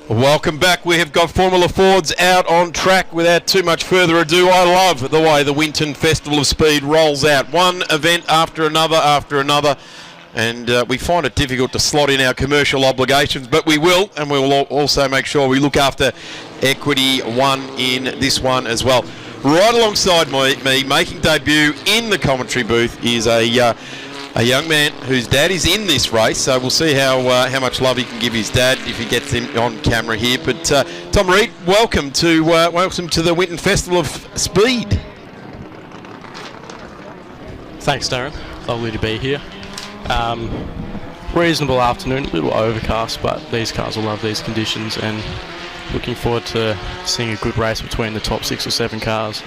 Welcome back. We have got Formula Fords out on track. Without too much further ado, I love the way the Winton Festival of Speed rolls out. One event after another. And we find it difficult to slot in our commercial obligations, but we will, and we will also make sure we look after Equity One in this one as well. Right alongside me, making debut in the commentary booth, is a young man whose dad is in this race, so we'll see how much love he can give his dad if he gets him on camera here. But Tom Reed, welcome to the Winton Festival of Speed. Thanks, Darren. Lovely to be here. Reasonable afternoon, a little overcast, but these cars will love these conditions, and looking forward to seeing a good race between the top 6 or 7 cars.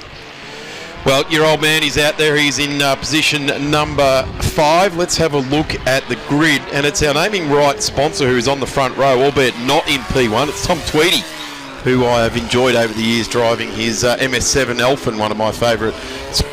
Well, your old man is out there. He's in position number 5. Let's have a look at the grid. And it's our naming right sponsor who is on the front row, albeit not in P1. It's Tom Tweedy, who I have enjoyed over the years driving his MS7 Elfin, one of my favourite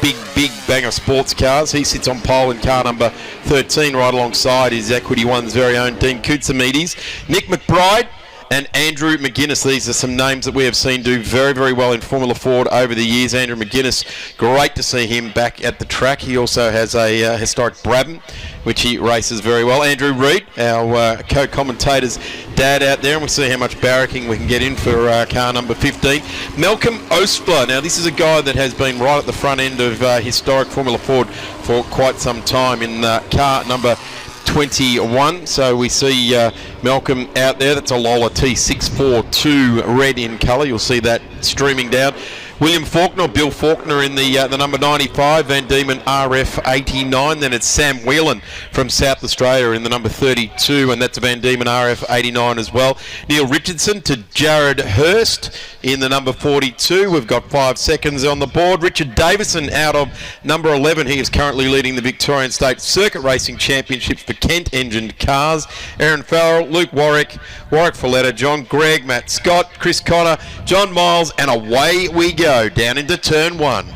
big banger sports cars. He sits on pole in car number 13 right alongside his Equity One's very own Dean Koutsamides. Nick McBride and Andrew McGuinness. These are some names that we have seen do very, very well in Formula Ford over the years. Andrew McGuinness, great to see him back at the track. He also has a historic Brabham, which he races very well. Andrew Reid, our co-commentator's dad out there, and we'll see how much barracking we can get in for car number 15. Malcolm Ostler. Now, this is a guy that has been right at the front end of historic Formula Ford for quite some time in car number 21. So we see Malcolm out there. That's a Lola T642 red in colour. You'll see that streaming down. William Faulkner, Bill Faulkner in the number 95, Van Diemen RF 89. Then it's Sam Whelan from South Australia in the number 32, and that's a Van Diemen RF 89 as well. Neil Richardson to Jared Hurst in the number 42. We've got 5 seconds on the board. Richard Davison out of number 11. He is currently leading the Victorian State Circuit Racing Championships for Kent-engined cars. Aaron Farrell, Luke Warwick Folletta, John Gregg, Matt Scott, Chris Connor, John Miles, and away we go down into turn 1.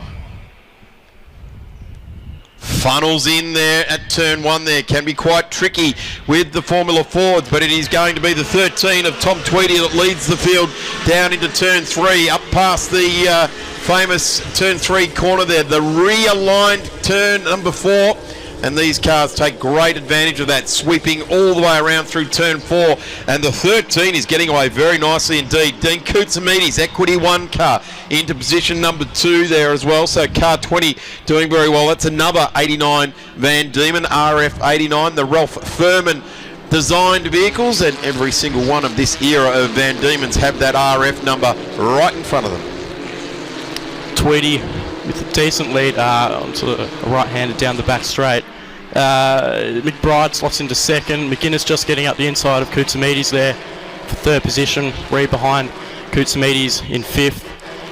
Funnels in there at turn 1 there. Can be quite tricky with the Formula Fords, but it is going to be the 13 of Tom Tweedy that leads the field down into turn 3, up past the famous turn 3 corner there, the realigned turn number 4. And these cars take great advantage of that, sweeping all the way around through turn 4. And the 13 is getting away very nicely indeed. Dean Koutsamides, Equity One car, into position number 2 there as well. So car 20 doing very well. That's another 89 Van Diemen RF 89, the Ralph Furman designed vehicles, and every single one of this era of Van Diemen's have that RF number right in front of them. Tweedy with a decent lead onto the right-hander down the back straight. McBride slots into second. McGuinness just getting up the inside of Koutsamides there for 3rd position. Reed behind Koutsamides in 5th.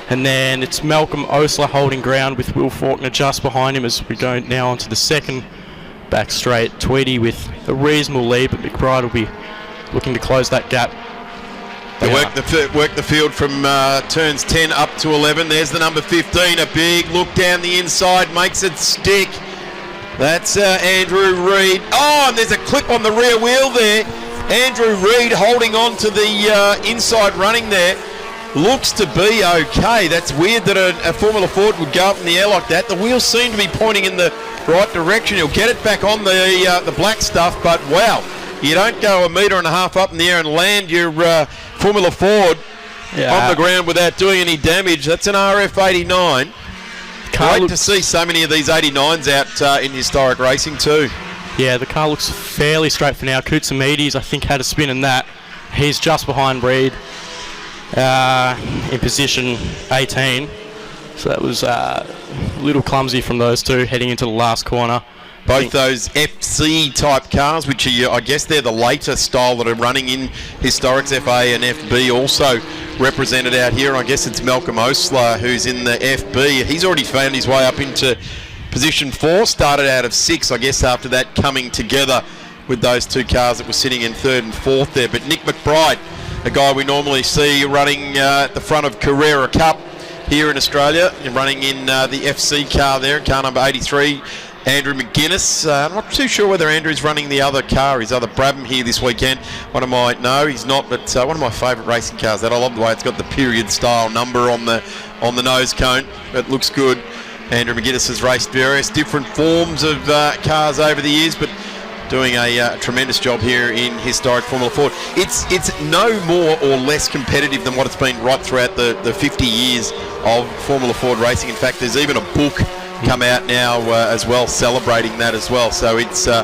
And then it's Malcolm Osler holding ground with Will Faulkner just behind him as we go now onto the second back straight. Tweedy with a reasonable lead, but McBride will be looking to close that gap. They work the field from turns 10 up to 11. There's the number 15. A big look down the inside, makes it stick. That's Andrew Reid. Oh, and there's a clip on the rear wheel there. Andrew Reid holding on to the inside running there. Looks to be okay. That's weird that a Formula Ford would go up in the air like that. The wheels seem to be pointing in the right direction. He'll get it back on the black stuff, but wow. You don't go 1.5 meters up in the air and land your Formula Ford on the ground without doing any damage. That's an RF 89. Great to see so many of these 89s out in historic racing too. Yeah, the car looks fairly straight for now. Koutsamides, I think, had a spin in that. He's just behind Reid in position 18. So that was a little clumsy from those two heading into the last corner. Both those FC type cars, which are, I guess they're the later style that are running in Historics FA and FB, also represented out here. And I guess it's Malcolm Osler who's in the FB. He's already found his way up into position 4, started out of 6, I guess, after that coming together with those two cars that were sitting in 3rd and 4th there. But Nick McBride, a guy we normally see running at the front of Carrera Cup here in Australia, running in the FC car there, car number 83. Andrew McGuinness. I'm not too sure whether Andrew's running the other car, his other Brabham here this weekend. No, he's not, but one of my favourite racing cars. That I love the way it's got the period style number on the nose cone. It looks good. Andrew McGuinness has raced various different forms of cars over the years, but doing a tremendous job here in historic Formula Ford. It's no more or less competitive than what it's been right throughout the 50 years of Formula Ford racing. In fact, there's even a book come out now as well, celebrating that as well. So it's a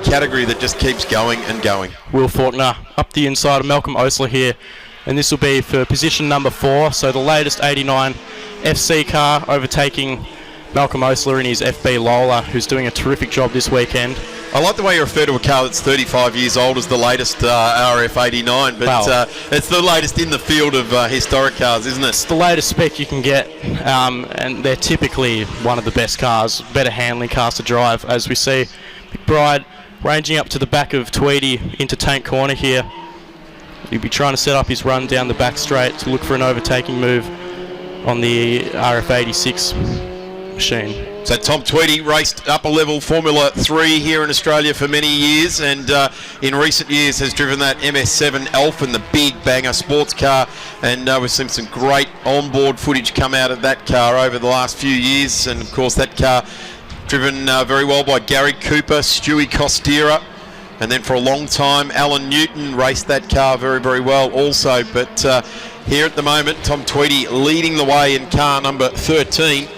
category that just keeps going and going. Will Faulkner up the inside of Malcolm Osler here, and this will be for position number 4. So the latest 89 FC car overtaking Malcolm Osler in his FB Lola, who's doing a terrific job this weekend. I like the way you refer to a car that's 35 years old as the latest RF89, but it's the latest in the field of historic cars, isn't it? It's the latest spec you can get, and they're typically one of the best cars, better handling cars to drive, as we see McBride ranging up to the back of Tweedy into Tank Corner here. He'll be trying to set up his run down the back straight to look for an overtaking move on the RF86 machine. So Tom Tweedy raced upper level Formula 3 here in Australia for many years, and in recent years has driven that MS7 Elfin, the big banger sports car, and we've seen some great onboard footage come out of that car over the last few years. And of course that car driven very well by Gary Cooper, Stewie Costera, and then for a long time Alan Newton raced that car very, very well also. But here at the moment, Tom Tweedy leading the way in car number 13.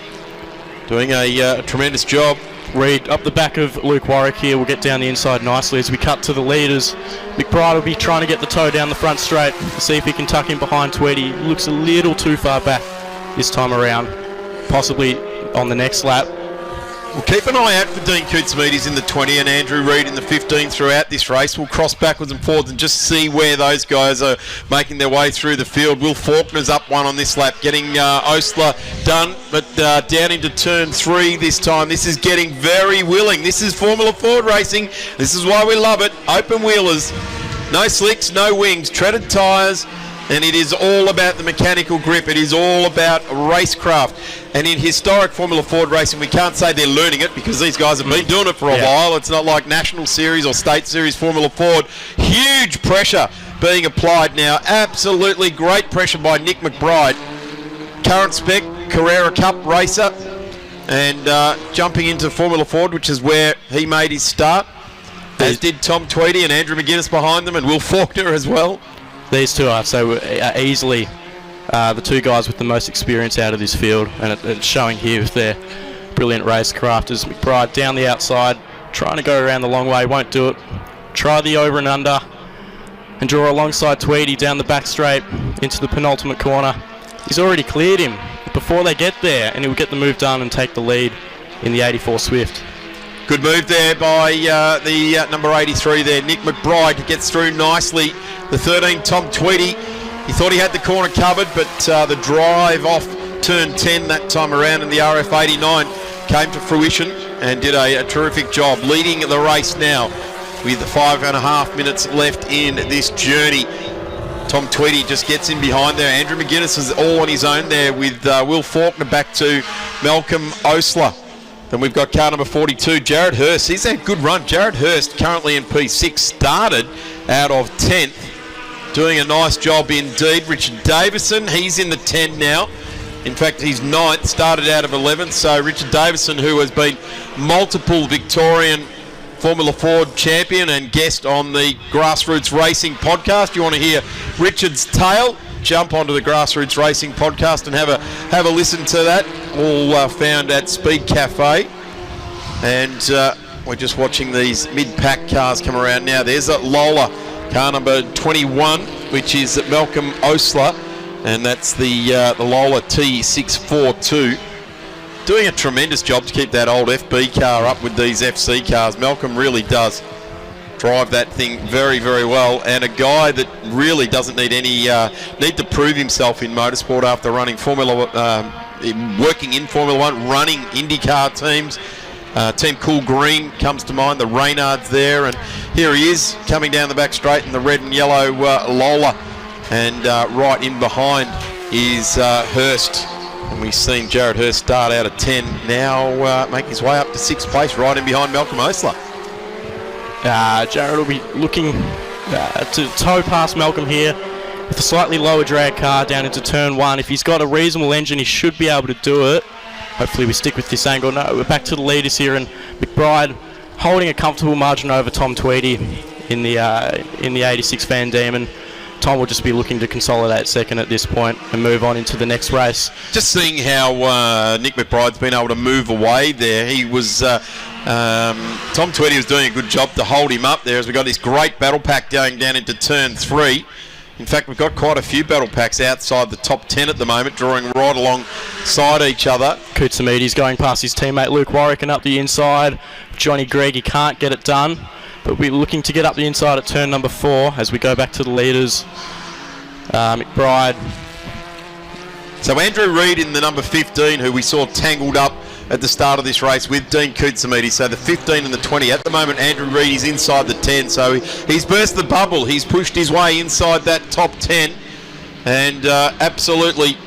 Doing a tremendous job. Reed up the back of Luke Warwick here. We'll get down the inside nicely as we cut to the leaders. McBride will be trying to get the toe down the front straight, see if he can tuck in behind Tweedy. Looks a little too far back this time around, possibly on the next lap. We'll keep an eye out for Dean Koutsoumides in the 20 and Andrew Reid in the 15 throughout this race. We'll cross backwards and forwards and just see where those guys are making their way through the field. Will Faulkner's up one on this lap, getting Osler done, but down into turn 3 this time. This is getting very willing. This is Formula Ford racing. This is why we love it. Open wheelers, no slicks, no wings, treaded tyres, and it is all about the mechanical grip. It is all about racecraft. And in historic Formula Ford racing, we can't say they're learning it because these guys have been doing it for a while. It's not like National Series or State Series Formula Ford. Huge pressure being applied now. Absolutely great pressure by Nick McBride. Current spec Carrera Cup racer, and jumping into Formula Ford, which is where he made his start, as did Tom Tweedy and Andrew McGuinness behind them, and Will Faulkner as well. These two are so easily the two guys with the most experience out of this field, and it's showing here with their brilliant racecraft. As McBride down the outside, trying to go around the long way, won't do it. Try the over and under, and draw alongside Tweedy down the back straight into the penultimate corner. He's already cleared him before they get there, and he'll get the move done and take the lead in the 84 Swift. Good move there by the number 83 there, Nick McBride, gets through nicely. The 13, Tom Tweedy, he thought he had the corner covered, but the drive off turn 10 that time around in the RF89 came to fruition and did a terrific job, leading the race now with 5.5 minutes left in this journey. Tom Tweedy just gets in behind there. Andrew McGuinness is all on his own there with Will Faulkner back to Malcolm Osler. Then we've got car number 42, Jared Hurst. He's had a good run. Jared Hurst, currently in P6, started out of 10th. Doing a nice job indeed. Richard Davison, he's in the 10 now. In fact, he's 9th, started out of 11th. So Richard Davison, who has been multiple Victorian Formula Ford champion and guest on the Grassroots Racing podcast. You want to hear Richard's tale? Jump onto the Grassroots Racing podcast and have a listen to that. All found at Speed Cafe. And we're just watching these mid-pack cars come around now. There's a Lola, car number 21, which is Malcolm Osler, and that's the Lola T642. Doing a tremendous job to keep that old FB car up with these FC cars. Malcolm really does drive that thing very, very well, and a guy that really doesn't need need to prove himself in motorsport after running working in Formula One, running IndyCar teams. Team Cool Green comes to mind, the Reynards there, and here he is coming down the back straight in the red and yellow Lola, and right in behind is Hurst And we've seen Jared Hurst start out at 10, now make his way up to 6th place, right in behind Malcolm Osler. Jared will be looking to tow past Malcolm here with a slightly lower drag car down into turn 1. If he's got a reasonable engine, he should be able to do it. Hopefully we stick with this angle. No, we're back to the leaders here, and McBride holding a comfortable margin over Tom Tweedy in the 86 Van Diemen. Tom will just be looking to consolidate second at this point and move on into the next race. Just seeing how Nick McBride's been able to move away there. He was Tom Tweedy was doing a good job to hold him up there as we got this great battle pack going down into turn 3. In fact, we've got quite a few battle packs outside the top 10 at the moment, drawing right alongside each other. Koutsamides going past his teammate Luke Warwick and up the inside. Johnny Gregg, he can't get it done, but we're looking to get up the inside at turn number 4 as we go back to the leaders. McBride. So Andrew Reid in the number 15, who we saw tangled up at the start of this race with Dean Koutsamides. So the 15 and the 20. At the moment, Andrew Reid is inside the 10. So he's burst the bubble. He's pushed his way inside that top 10 and absolutely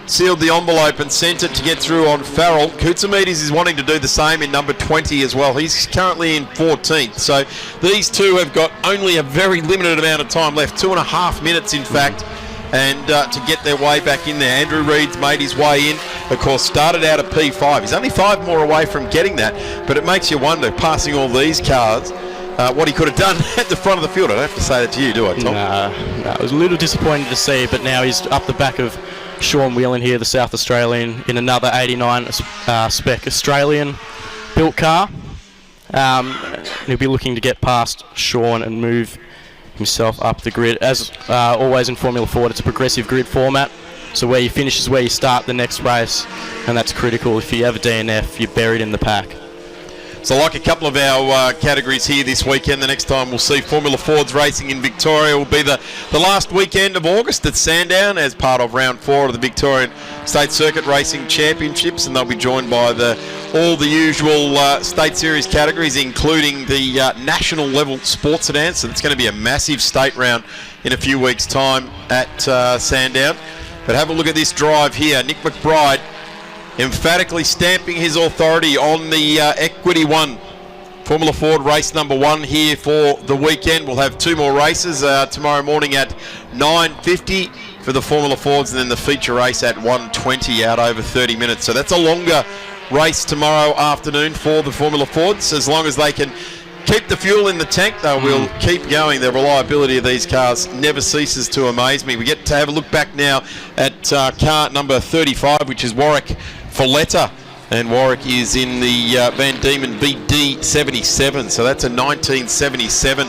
sealed the envelope and sent it to get through on Farrell. Koutsamides is wanting to do the same in number 20 as well. He's currently in 14th. So these two have got only a very limited amount of time left, 2.5 minutes in fact, and to get their way back in there. Andrew Reid's made his way in, of course, started out at P5. He's only 5 more away from getting that, but it makes you wonder, passing all these cars, what he could have done at the front of the field. I don't have to say that to you, do I, Tom? No, it was a little disappointing to see, but now he's up the back of Sean Whelan here, the South Australian, in another 89 spec Australian built car. He'll be looking to get past Sean and move himself up the grid. As always in Formula Ford, it's a progressive grid format, so where you finish is where you start the next race, and that's critical. If you have a DNF, you're buried in the pack. So like a couple of our categories here this weekend, the next time we'll see Formula Fords racing in Victoria will be the last weekend of August at Sandown as part of round 4 of the Victorian State Circuit Racing Championships, and they'll be joined by all the usual state series categories, including the national level sports sedans. So it's going to be a massive state round in a few weeks' time at Sandown. But have a look at this drive here. Nick McBride emphatically stamping his authority on the Equity One Formula Ford race number 1 here for the weekend. We'll have 2 more races tomorrow morning at 9:50 for the Formula Fords, and then the feature race at 1:20 out over 30 minutes. So that's a longer race tomorrow afternoon for the Formula Fords. As long as they can keep the fuel in the tank, they will keep going. The reliability of these cars never ceases to amaze me. We get to have a look back now at car number 35, which is Warwick Folletta, and Warwick is in the Van Diemen VD77, so that's a 1977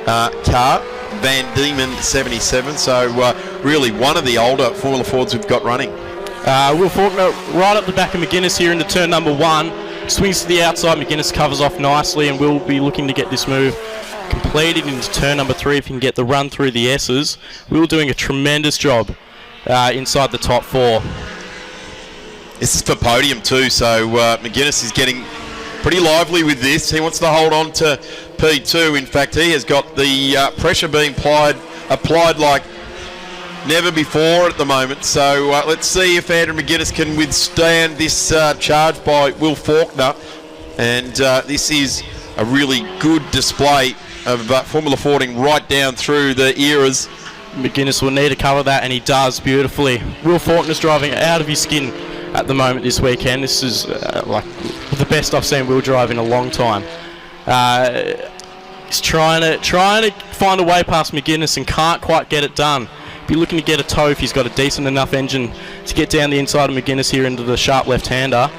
car, Van Diemen 77, so really one of the older Formula Fords we've got running. Will Faulkner right up the back of McGuinness here into turn number 1, swings to the outside. McGuinness covers off nicely, and we'll be looking to get this move completed into turn number 3 if he can get the run through the S's. Will doing a tremendous job inside the top 4. This is for podium too, so McGuinness is getting pretty lively with this. He wants to hold on to P2. In fact, he has got the pressure being applied like never before at the moment. So let's see if Andrew McGuinness can withstand this charge by Will Faulkner. And this is a really good display of Formula Fording right down through the eras. McGuinness will need to cover that, and he does beautifully. Will Faulkner's driving out of his skin at the moment this weekend. This is like the best I've seen Will drive in a long time. He's trying to find a way past McGuinness and can't quite get it done. Be looking to get a tow if he's got a decent enough engine to get down the inside of McGuinness here into the sharp left-hander.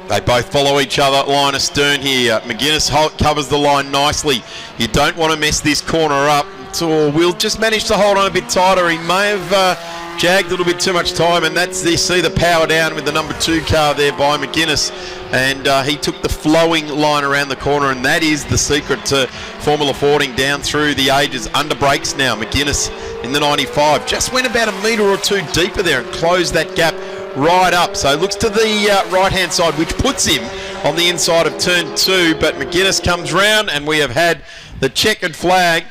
They both follow each other line astern here. McGuinness covers the line nicely. You don't want to mess this corner up. So Will just managed to hold on a bit tighter. He may have jagged a little bit too much time, and that's you see the power down with the number 2 car there by McGuinness, and he took the flowing line around the corner, and that is the secret to Formula Fording down through the ages. Under brakes now, McGuinness in the 95 just went about a metre or 2 deeper there and closed that gap right up. So looks to the right hand side, which puts him on the inside of turn 2, but McGuinness comes round, and we have had the checkered flag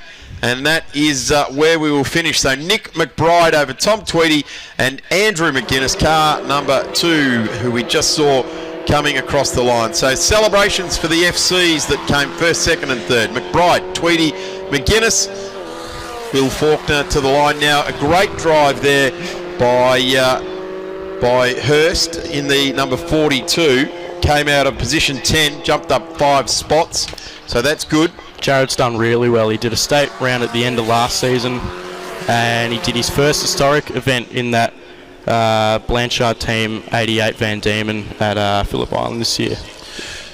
And that is where we will finish. So Nick McBride over Tom Tweedy and Andrew McGuinness, car number 2, who we just saw coming across the line. So celebrations for the FCs that came first, second and third. McBride, Tweedy, McGuinness. Will Faulkner to the line now. A great drive there by Hurst in the number 42. Came out of position 10, jumped up 5 spots. So that's good. Jared's done really well. He did a state round at the end of last season, and he did his first historic event in that Blanchard Team 88 Van Diemen at Phillip Island this year.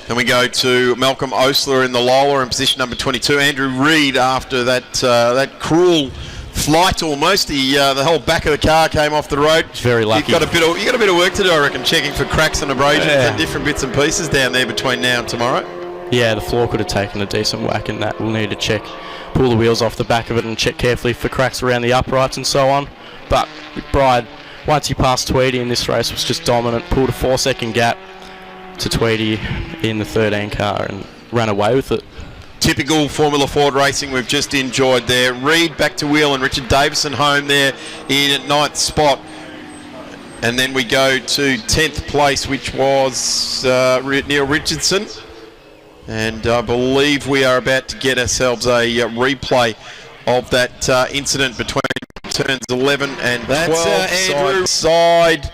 Then we go to Malcolm Osler in the Lola in position number 22. Andrew Reid after that cruel flight almost. The whole back of the car came off the road. Very lucky. You got a bit of work to do, I reckon, checking for cracks and abrasions and different bits and pieces down there between now and tomorrow. Yeah, the floor could have taken a decent whack in that. We'll need to pull the wheels off the back of it and check carefully for cracks around the uprights and so on. But McBride, once he passed Tweedy in this race, was just dominant. Pulled a 4-second gap to Tweedy in the 13 car and ran away with it. Typical Formula Ford racing we've just enjoyed there. Reid back to wheel and Richard Davison home there in 9th spot. And then we go to 10th place, which was Neil Richardson. And I believe we are about to get ourselves a replay of that incident between turns 11 and 12. That's Andrew. Side.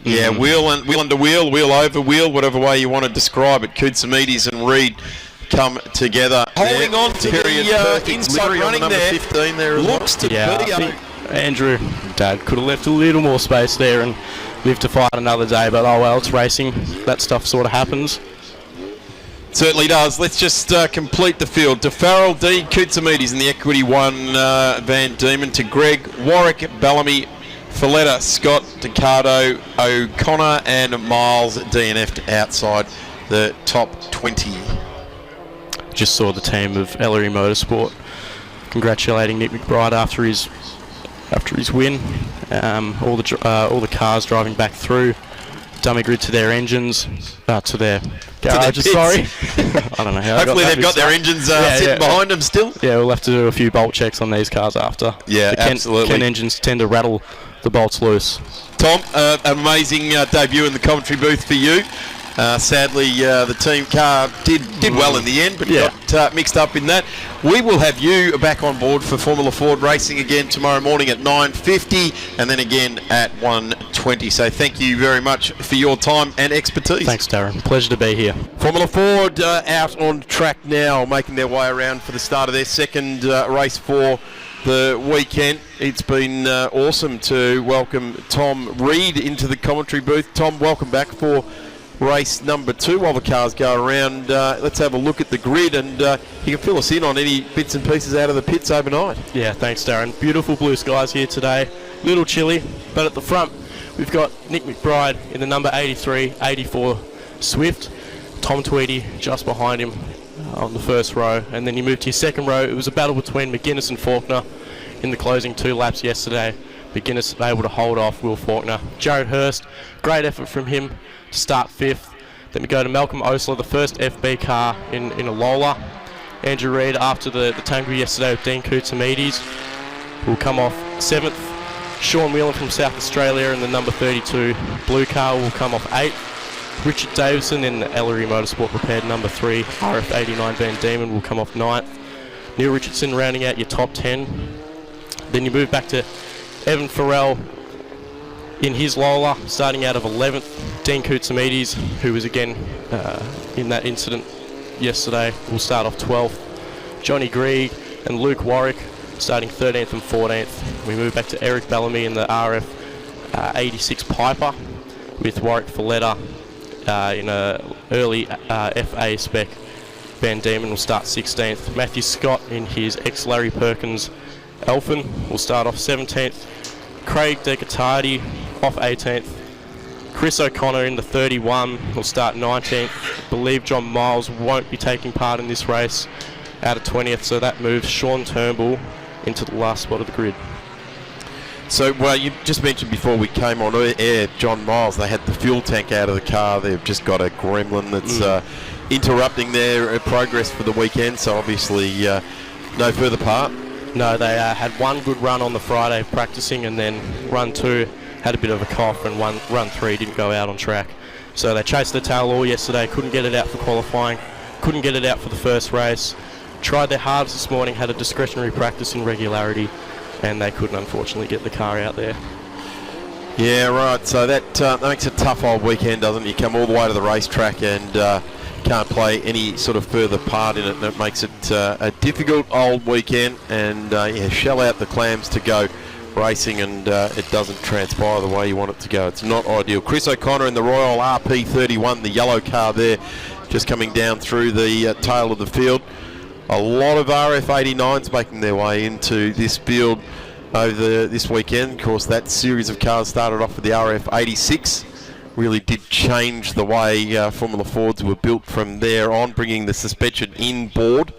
Yeah, wheel under wheel, wheel over wheel, whatever way you want to describe it. Koutsamides and Reid come together. Holding on to the inside running there. 15 there looks to be. Andrew, Dad, could have left a little more space there and lived to fight another day, but oh well, it's racing. That stuff sort of happens. Certainly does. Let's just complete the field. To Farrell, D. Koutsamides in the Equity 1 Van Diemen. To Greg, Warwick, Bellamy, Folletta, Scott, Ducato, O'Connor and Miles DNF'd outside the top 20. Just saw the team of Ellery Motorsport congratulating Nick McBride after his win. All the cars driving back through. Dummy grid to their engines, to their garages, sorry. I don't know how. Hopefully they've got their engines sitting behind them still. Yeah, we'll have to do a few bolt checks on these cars after. Yeah, absolutely. Ken engines tend to rattle the bolts loose. Tom, amazing debut in the commentary booth for you. Sadly, the team car did well in the end, but got mixed up in that. We will have you back on board for Formula Ford racing again tomorrow morning at 9:50 and then again at 1:20. So thank you very much for your time and expertise. Thanks, Darren. Pleasure to be here. Formula Ford out on track now, making their way around for the start of their second race for the weekend. It's been awesome to welcome Tom Reid into the commentary booth. Tom, welcome back for race number 2 while the cars go around. Let's have a look at the grid and you can fill us in on any bits and pieces out of the pits overnight. Yeah, thanks, Darren. Beautiful blue skies here today. Little chilly, but at the front we've got Nick McBride in the number 83, 84 Swift. Tom Tweedy just behind him on the first row, and then you move to your second row. It was a battle between McGuinness and Faulkner in the closing 2 laps yesterday. McGuinness able to hold off Will Faulkner. Jared Hurst, great effort from him to start 5th. Then we go to Malcolm Osler, the first FB car in a Lola. Andrew Reid after the tangle yesterday with Dean Koutsamides will come off 7th. Sean Whelan from South Australia in the number 32 blue car will come off 8th. Richard Davison in the Ellery Motorsport repaired number 3 RF89 Van Diemen will come off 9th. Neil Richardson rounding out your top 10. Then you move back to Evan Farrell in his Lola, starting out of 11th. Dean Koutsamides, who was again in that incident yesterday, will start off 12th. Johnny Grieg and Luke Warwick starting 13th and 14th. We move back to Eric Bellamy in the RF 86 Piper with Warwick Folletta in a early FA spec. Van Diemen will start 16th. Matthew Scott in his ex-Larry Perkins Elfin will start off 17th. Craig Decatardi off 18th. Chris O'Connor in the 31 will start 19th. I believe John Miles won't be taking part in this race out of 20th, so that moves Sean Turnbull into the last spot of the grid. So, well, you just mentioned before we came on air, John Miles, they had the fuel tank out of the car. They've just got a gremlin that's interrupting their progress for the weekend, so obviously No further part? No, they had one good run on the Friday practicing, and then run 2 had a bit of a cough, and run 3 didn't go out on track. So they chased the tail all yesterday, couldn't get it out for qualifying, couldn't get it out for the first race. Tried their hardest this morning, had a discretionary practice in regularity, and they couldn't unfortunately get the car out there. Yeah, right. So that makes a tough old weekend, doesn't it? You come all the way to the racetrack and can't play any sort of further part in it, and it makes it a difficult old weekend, and shell out the clams to go racing, and it doesn't transpire the way you want it to go. It's not ideal. Chris O'Connor in the Royal RP31, the yellow car there, just coming down through the tail of the field. A lot of RF89s making their way into this field over this weekend. Of course, that series of cars started off with the RF86. Really did change the way Formula Fords were built from there on, bringing the suspension inboard.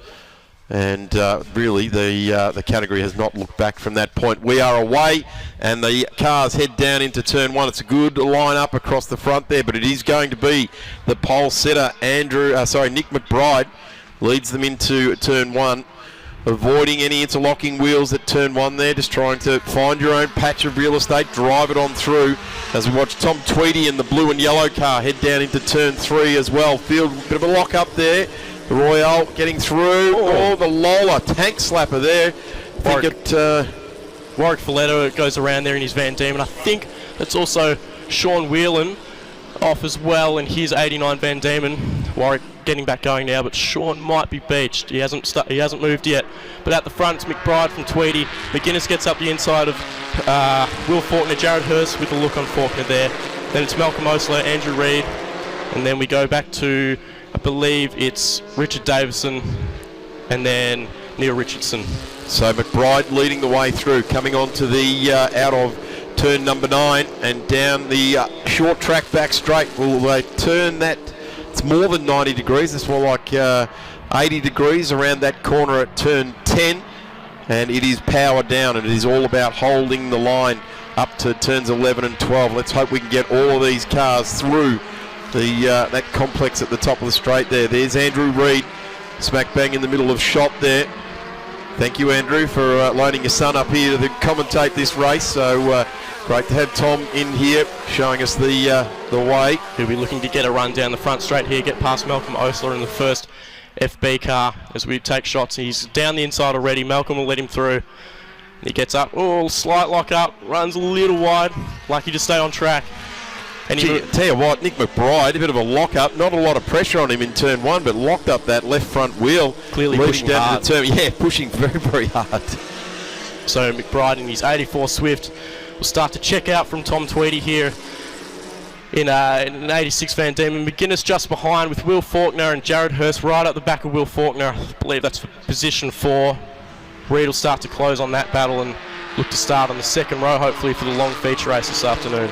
And really, the category has not looked back from that point. We are away, and the cars head down into turn 1. It's a good line-up across the front there, but it is going to be the pole setter, Nick McBride, leads them into turn 1. Avoiding any interlocking wheels at turn 1 there, just trying to find your own patch of real estate, drive it on through as we watch Tom Tweedy in the blue and yellow car head down into turn 3 as well. Field, a bit of a lock up there. The Royale getting through. Oh, the Lola tank slapper there. Warwick Folletto goes around there in his Van Diemen. I think that's also Sean Whelan off as well in his 89 Van Diemen. Warwick getting back going now, but Sean might be beached. He hasn't moved yet. But at the front, it's McBride from Tweedy. McGuinness gets up the inside of Will Faulkner, Jared Hurst with a look on Faulkner there. Then it's Malcolm Osler, Andrew Reid, and then we go back to, I believe it's Richard Davison, and then Neil Richardson. So McBride leading the way through, coming on to the out of turn number 9 and down the short track back straight. Will they turn that? It's more than 90 degrees. It's more like 80 degrees around that corner at turn 10, and it is power down, and it is all about holding the line up to turns 11 and 12. Let's hope we can get all of these cars through that complex at the top of the straight there. There's Andrew Reid, smack bang in the middle of shot there. Thank you, Andrew, for loaning your son up here to commentate this race. So great to have Tom in here showing us the way. He'll be looking to get a run down the front straight here, get past Malcolm Osler in the first FB car as we take shots. He's down the inside already. Malcolm will let him through. He gets up, slight lock up, runs a little wide, lucky to stay on track. And tell you what, Nick McBride, a bit of a lock up, not a lot of pressure on him in turn 1, but locked up that left front wheel. Clearly pushing down hard. To the turn. Yeah, pushing very, very hard. So McBride in his 84 Swift will start to check out from Tom Tweedy here in an 86 Van Diemen. McGuinness just behind with Will Faulkner and Jared Hurst right up the back of Will Faulkner. I believe that's for position 4. Reid will start to close on that battle and look to start on the second row, hopefully for the long feature race this afternoon.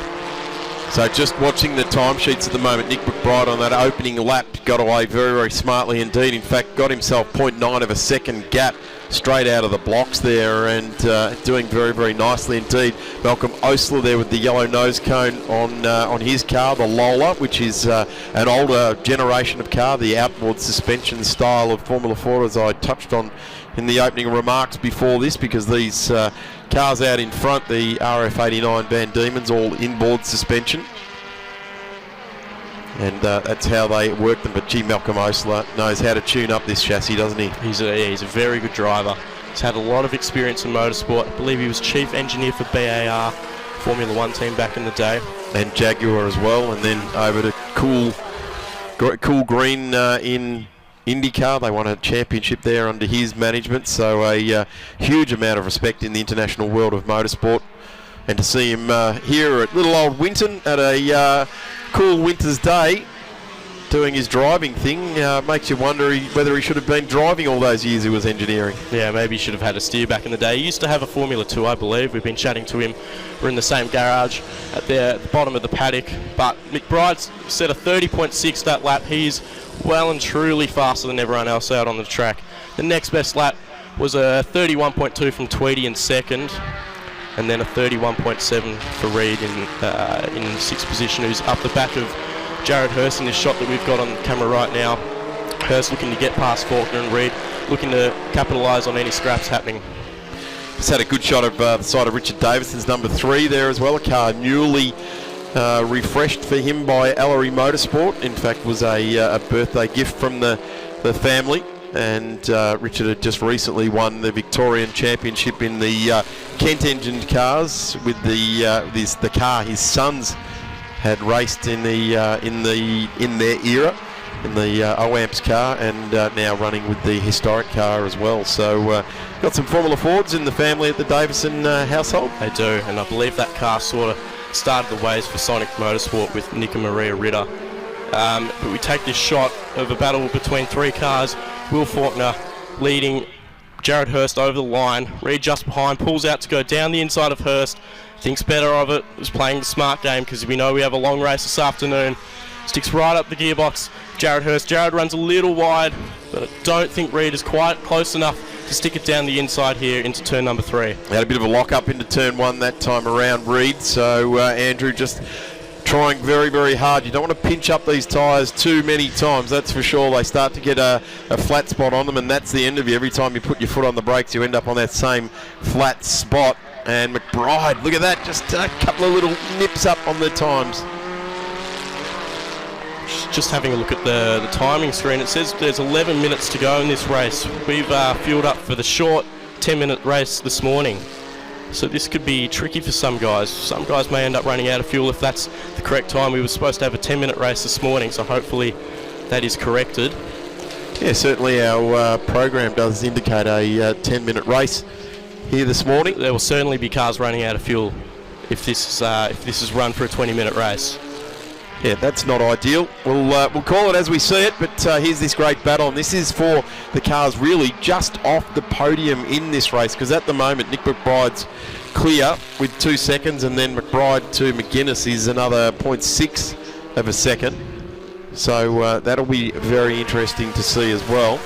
So just watching the timesheets at the moment, Nick McBride on that opening lap got away very, very smartly indeed. In fact, got himself 0.9 of a second gap straight out of the blocks there, and doing very, very nicely indeed. Malcolm Osler there with the yellow nose cone on his car, the Lola, which is an older generation of car, the outboard suspension style of Formula 4, as I touched on in the opening remarks before this, because these cars out in front, the RF89 Van Diemen's, all inboard suspension. And that's how they work them. But gee, Malcolm Osler knows how to tune up this chassis, doesn't he? He's a very good driver. He's had a lot of experience in motorsport. I believe he was chief engineer for BAR, Formula 1 team back in the day. And Jaguar as well. And then over to Cool Green in IndyCar. They won a championship there under his management. So a huge amount of respect in the international world of motorsport. And to see him here at little old Winton at a cool winter's day doing his driving thing makes you wonder whether he should have been driving all those years he was engineering. Yeah, maybe he should have had a steer back in the day. He used to have a Formula 2, I believe. We've been chatting to him. We're in the same garage at the bottom of the paddock. But McBride's set a 30.6 that lap. He's well and truly faster than everyone else out on the track. The next best lap was a 31.2 from Tweedy in second, and then a 31.7 for Reid in sixth position, who's up the back of Jared Hurst in this shot that we've got on camera right now. Hurst looking to get past Faulkner and Reid. looking to capitalise on any scraps happening. Just had a good shot of the side of Richard Davison's number 3 there as well. A car newly refreshed for him by Ellery Motorsport. In fact, was a birthday gift from the family. And Richard had just recently won the Victorian Championship in the Kent-engined cars with the car his sons had raced in their era, in the OAMPS car, and now running with the historic car as well. So got some Formula Fords in the family at the Davison household. They do, and I believe that car sort of started the ways for Sonic Motorsport with Nick and Maria Ritter. But we take this shot of a battle between 3 cars. Will Faulkner leading Jared Hurst over the line. Reed just behind, pulls out to go down the inside of Hurst. Thinks better of it, is playing the smart game because we know we have a long race this afternoon. Sticks right up the gearbox. Jared Hurst. Jared runs a little wide, but I don't think Reed is quite close enough to stick it down the inside here into turn number 3. Had a bit of a lock-up into turn 1 that time around, Reed. So Andrew just trying very, very hard. You don't want to pinch up these tyres too many times, that's for sure. They start to get a flat spot on them, and that's the end of you. Every time you put your foot on the brakes, you end up on that same flat spot. And McBride, look at that, just a couple of little nips up on the times. Just having a look at the timing screen, it says there's 11 minutes to go in this race. We've fueled up for the short 10-minute race this morning. So this could be tricky for some guys. Some guys may end up running out of fuel if that's the correct time. We were supposed to have a 10-minute race this morning, so hopefully that is corrected. Yeah, certainly our program does indicate a 10-minute race here this morning. There will certainly be cars running out of fuel if this is run for a 20-minute race. Yeah, that's not ideal. We'll call it as we see it, but here's this great battle, and this is for the cars really just off the podium in this race, because at the moment Nick McBride's clear with 2 seconds, and then McBride to McGuinness is another 0.6 of a second. So that'll be very interesting to see as well.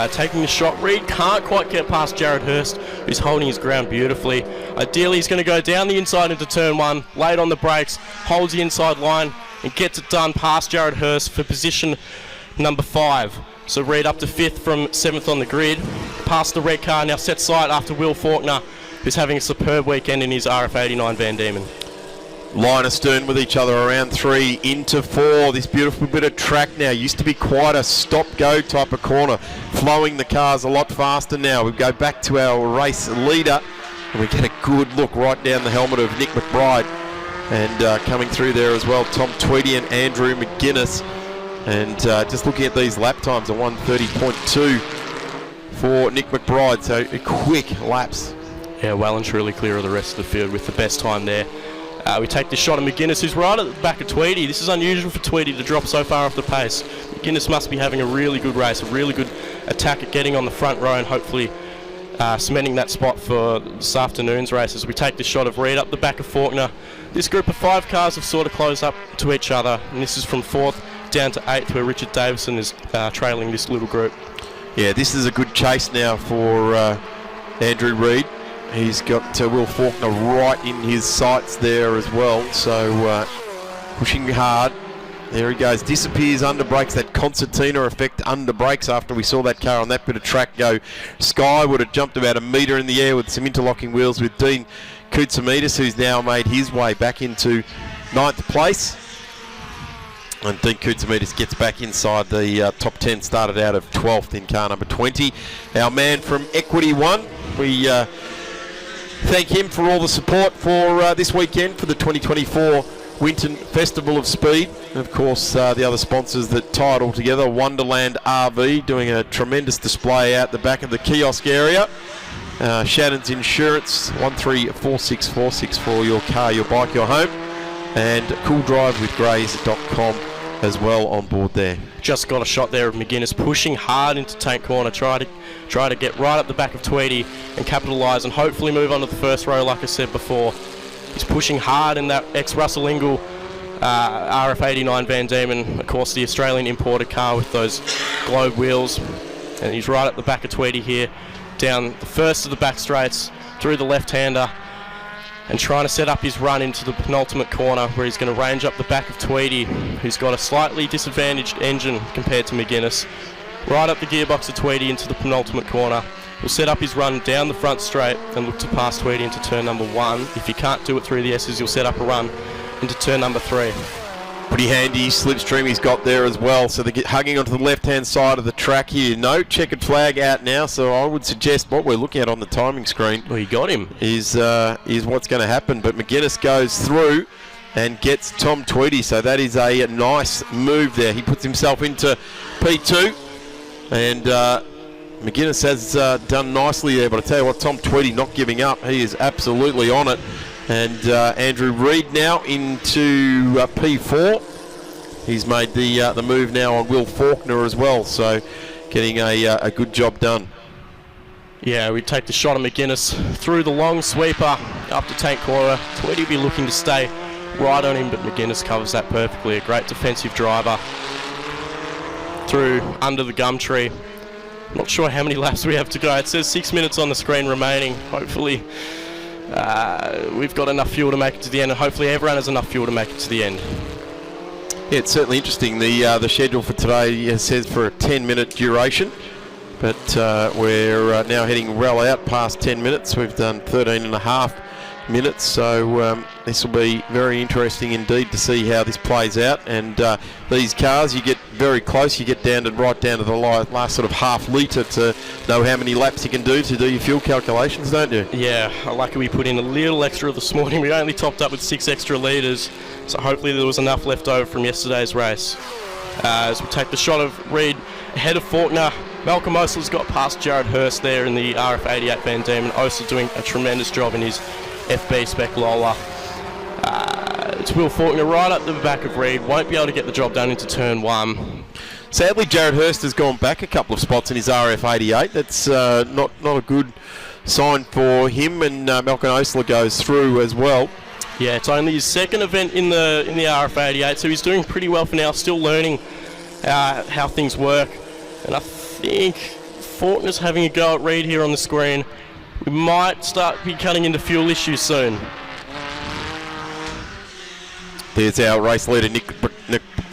Taking the shot, Reed can't quite get past Jared Hurst, who's holding his ground beautifully. Ideally, he's going to go down the inside into turn 1, late on the brakes, holds the inside line, and gets it done past Jared Hurst for position number 5. So Reed up to 5th from 7th on the grid. Past the red car, now set sight after Will Faulkner, who's having a superb weekend in his RF89 Van Diemen. Line astern with each other around 3 into 4. This beautiful bit of track now used to be quite a stop-go type of corner, flowing the cars a lot faster now. We go back to our race leader, and we get a good look right down the helmet of Nick McBride. And coming through there as well, Tom Tweedy and Andrew McGuinness. And just looking at these lap times, a 1:30.2 for Nick McBride, so quick laps. Yeah, well and truly clear of the rest of the field with the best time there. We take this shot of McGuinness, who's right at the back of Tweedy. This is unusual for Tweedy to drop so far off the pace. McGuinness must be having a really good race, a really good attack at getting on the front row and hopefully cementing that spot for this afternoon's races. We take this shot of Reed up the back of Faulkner. This group of 5 cars have sort of closed up to each other, and this is from 4th down to 8th, where Richard Davison is trailing this little group. Yeah, this is a good chase now for Andrew Reed. He's got Will Faulkner right in his sights there as well, so pushing hard. There he goes, disappears under brakes, that concertina effect under brakes after we saw that car on that bit of track go skyward. It jumped about a metre in the air with some interlocking wheels with Dean Koutsamidis, who's now made his way back into 9th place. And Dean Koutsamidis gets back inside the top 10, started out of 12th in car number 20. Our man from Equity One, we thank him for all the support for this weekend for the 2024 Winton Festival of Speed. And of course, the other sponsors that tie it all together, Wonderland RV, doing a tremendous display out the back of the kiosk area. Shannon's Insurance, 134646 for your car, your bike, your home. And cooldrivewithgrays.com as well on board there. Just got a shot there of McGuinness pushing hard into tank corner, try to get right up the back of Tweedy and capitalise and hopefully move on to the first row like I said before. He's pushing hard in that ex-Russell Ingall RF89 Van Diemen, of course the Australian imported car with those globe wheels, and he's right at the back of Tweedy here, down the first of the back straights through the left-hander and trying to set up his run into the penultimate corner where he's going to range up the back of Tweedy, who's got a slightly disadvantaged engine compared to McGuinness. right up the gearbox of Tweedy into the penultimate corner. He'll set up his run down the front straight and look to pass Tweedy into turn number 1. If he can't do it through the S's, he'll set up a run into turn number 3. Pretty handy slipstream he's got there as well. So they get hugging onto the left-hand side of the track here. No checkered flag out now, so I would suggest what we're looking at on the timing screen. Well, he got him. Is what's going to happen. But McGuinness goes through and gets Tom Tweedy. So that is a nice move there. He puts himself into P2. And McGuinness has done nicely there. But I tell you what, Tom Tweedy not giving up. He is absolutely on it. And Andrew Reid now into P4. He's made the move now on Will Faulkner as well, so getting a good job done. Yeah, we take the shot of McGuinness through the long sweeper up to tank corner. Tweedy will be looking to stay right on him, but McGuinness covers that perfectly. A great defensive driver through under the gum tree. Not sure how many laps we have to go. It says 6 minutes on the screen remaining. Hopefully we've got enough fuel to make it to the end, and hopefully everyone has enough fuel to make it to the end. Yeah, it's certainly interesting. The schedule for today says for a 10-minute duration, but we're now heading well out past 10 minutes. We've done 13 and a half minutes, so this will be very interesting indeed to see how this plays out. And these cars, you get very close, you get down to right down to the last sort of half litre to know how many laps you can do to do your fuel calculations, don't you? Yeah, lucky we put in a little extra this morning. We only topped up with 6 extra litres, so hopefully there was enough left over from yesterday's race. As we take the shot of Reid ahead of Faulkner, Malcolm Osler's got past Jared Hurst there in the RF88 Van Diemen. Osler doing a tremendous job in his FB spec Lola. It's Will Faulkner right up the back of Reid. Won't be able to get the job done into turn 1. Sadly, Jared Hurst has gone back a couple of spots in his RF88. That's not a good sign for him, and Malcolm Osler goes through as well. Yeah, it's only his second event in the RF88, so he's doing pretty well for now. Still learning how things work, and I think Faulkner's having a go at Reid here on the screen. We might start be cutting into fuel issues soon. There's our race leader, Nick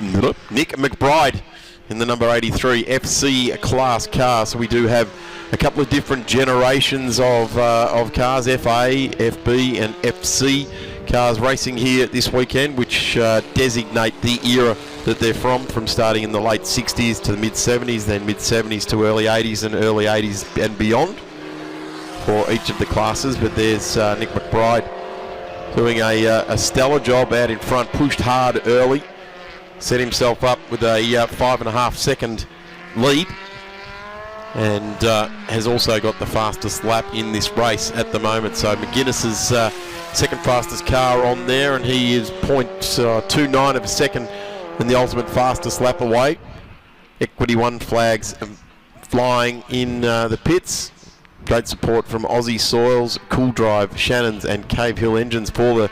McBride, in the number 83 FC class car. So we do have a couple of different generations of cars, FA, FB and FC cars racing here this weekend, which designate the era that they're from starting in the late 60s to the mid-70s, then mid-70s to early 80s and early 80s and beyond for each of the classes. But there's Nick McBride doing a stellar job out in front, pushed hard early, set himself up with a 5.5 second lead, and has also got the fastest lap in this race at the moment. So McGuinness's second fastest car on there, and he is 0.29 of a second in the ultimate fastest lap away. Equity 1 flags flying in the pits. Great support from Aussie Soils, Cool Drive, Shannon's and Cave Hill Engines for the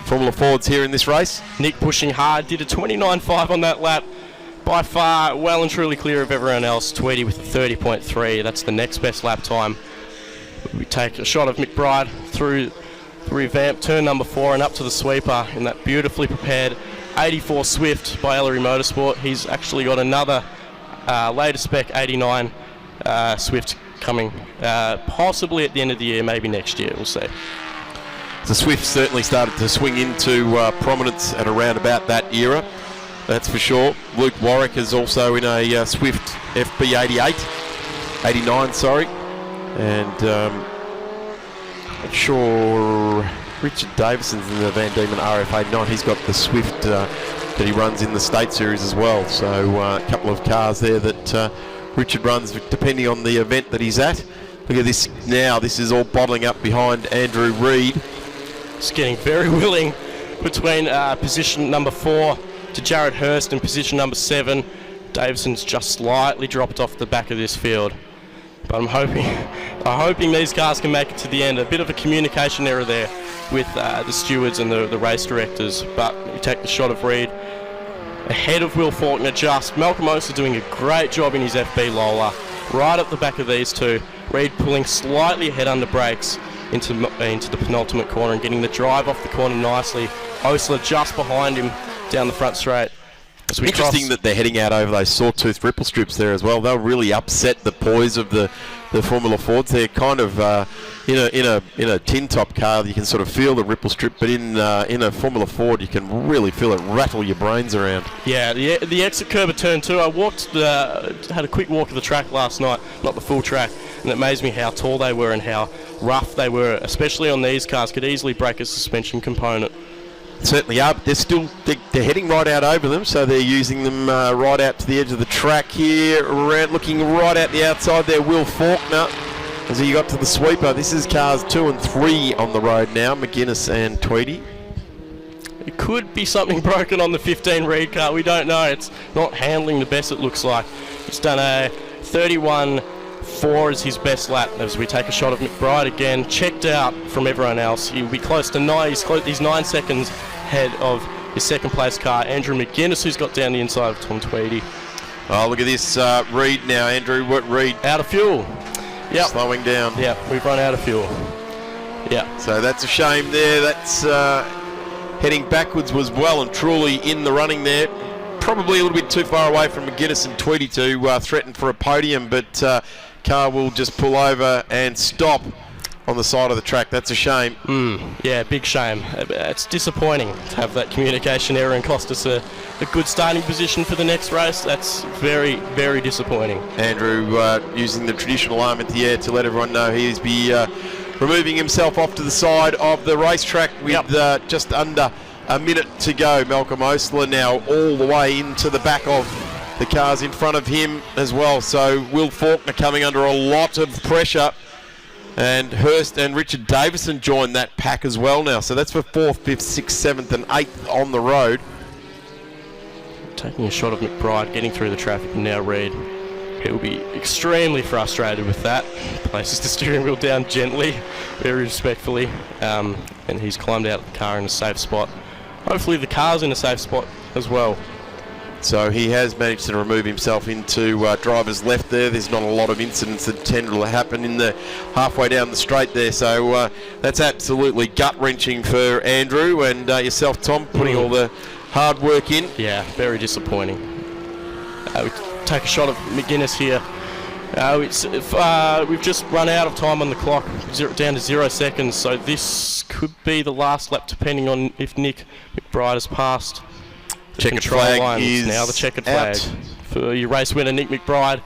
Formula Fords here in this race. Nick pushing hard, did a 29.5 on that lap. By far, well and truly clear of everyone else. Tweedy with a 30.3. That's the next best lap time. We take a shot of McBride through the revamp, turn number 4 and up to the sweeper in that beautifully prepared 84 Swift by Ellery Motorsport. He's actually got another later spec 89 Swift coming possibly at the end of the year, maybe next year, we'll see. The Swift certainly started to swing into prominence at around about that era, that's for sure. Luke Warwick is also in a Swift FB88, 89, sorry. And not sure Richard Davison's in the Van Diemen RF89. He's got the Swift that he runs in the State Series as well. So a couple of cars there that Richard runs depending on the event that he's at. Look at this now. This is all bottling up behind Andrew Reid. It's getting very willing between position number 4 to Jared Hurst and position number 7. Davison's just slightly dropped off the back of this field. But I'm hoping these cars can make it to the end. A bit of a communication error there with the stewards and the race directors. But you take the shot of Reid ahead of Will Faulkner just. Malcolm Osler doing a great job in his FB Lola. Right up the back of these two. Reid pulling slightly ahead under brakes into the penultimate corner and getting the drive off the corner nicely. Osler just behind him down the front straight. as we Interesting that they're heading out over those sawtooth ripple strips there as well. They'll really upset the poise of the Formula Fords. They're kind of in a tin top car. You can sort of feel the ripple strip, but in a Formula Ford, you can really feel it rattle your brains around. Yeah, the exit curb at turn 2. I had a quick walk of the track last night, not the full track, and it amazed me how tall they were and how rough they were, especially on these cars. Could easily break a suspension component. Certainly are, but they're heading right out over them, so they're using them right out to the edge of the track here, looking right out the outside there. Will Faulkner, as he got to the sweeper. This is cars 2 and 3 on the road now, McGuinness and Tweedy. It could be something broken on the 15 Reed car, we don't know. It's not handling the best, it looks like. He's done a 31.4 as his best lap as we take a shot of McBride again. Checked out from everyone else. He'll be close to 9. He's 9 seconds ahead of his second place car, Andrew McGuinness, who's got down the inside of Tom Tweedy. Oh, look at this Reed now, Andrew. What Reed? Out of fuel. Yep. Slowing down. Yeah, we've run out of fuel. Yeah. So that's a shame there. That's heading backwards was well and truly in the running there. Probably a little bit too far away from McGuinness and Tweedy to threaten for a podium, but car will just pull over and stop on the side of the track. That's a shame. Yeah, big shame. It's disappointing to have that communication error and cost us a good starting position for the next race. That's very, very disappointing. Andrew using the traditional arm at the air to let everyone know he's removing himself off to the side of the racetrack with just under a minute to go. Malcolm Osler now all the way into the back of the cars in front of him as well. So Will Faulkner coming under a lot of pressure. And Hurst and Richard Davison join that pack as well now. So that's for 4th, 5th, 6th, 7th and 8th on the road. Taking a shot of McBride, getting through the traffic, and now Reed. He'll be extremely frustrated with that. Places the steering wheel down gently, very respectfully. And he's climbed out of the car in a safe spot. Hopefully the car's in a safe spot as well. So he has managed to remove himself into driver's left there. There's not a lot of incidents that tend to happen in the halfway down the straight there. So that's absolutely gut-wrenching for Andrew and yourself, Tom, putting all the hard work in. Yeah, very disappointing. We take a shot of McGuinness here. We've just run out of time on the clock, down to 0 seconds. So this could be the last lap, depending on if Nick McBride has passed. Checkered flag line is now the checkered flag for your race winner Nick McBride.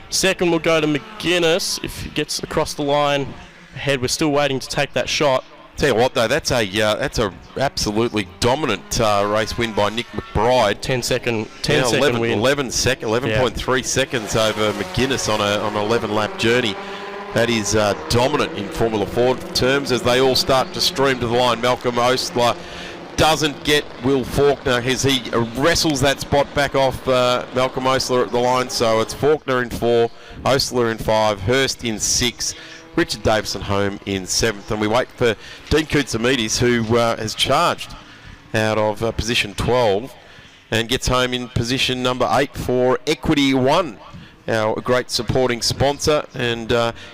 Second will go to McGuinness if he gets across the line ahead. We're still waiting to take that shot. Tell you what though, that's a absolutely dominant race win by Nick McBride. 10 second win. 11.3 seconds over McGuinness on an 11 lap journey. That is dominant in Formula Ford terms as they all start to stream to the line. Malcolm Osler doesn't get Will Faulkner as he wrestles that spot back off Malcolm Osler at the line. So it's Faulkner in 4, Osler in 5, Hurst in 6, Richard Davison home in 7th. And we wait for Dean Koutsamidis, who has charged out of position 12 and gets home in position number 8 for Equity One, our great supporting sponsor. And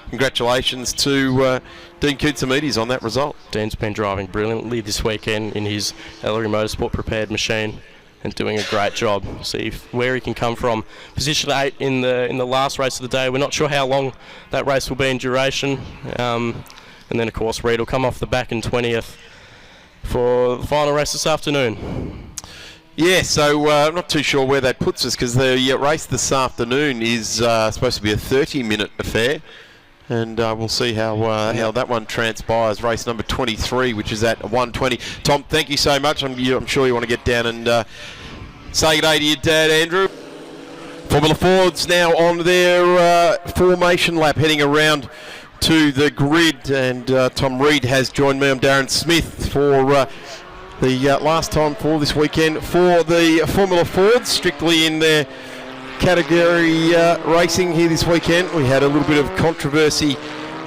congratulations to Dean Koutsamidis on that result. Dean's been driving brilliantly this weekend in his Ellery Motorsport prepared machine and doing a great job. See where he can come from. Position 8 in the last race of the day. We're not sure how long that race will be in duration. And then of course Reed will come off the back in 20th for the final race this afternoon. Yeah, so I'm not too sure where that puts us because the race this afternoon is supposed to be a 30-minute affair. And we'll see how that one transpires. Race number 23, which is at 1:20. Tom, thank you so much. I'm sure you want to get down and say good day to your dad, Andrew. Formula Ford's now on their formation lap, heading around to the grid. And Tom Reed has joined me. I'm Darren Smith for the last time for this weekend for the Formula Fords, strictly in their category racing here this weekend. We had a little bit of controversy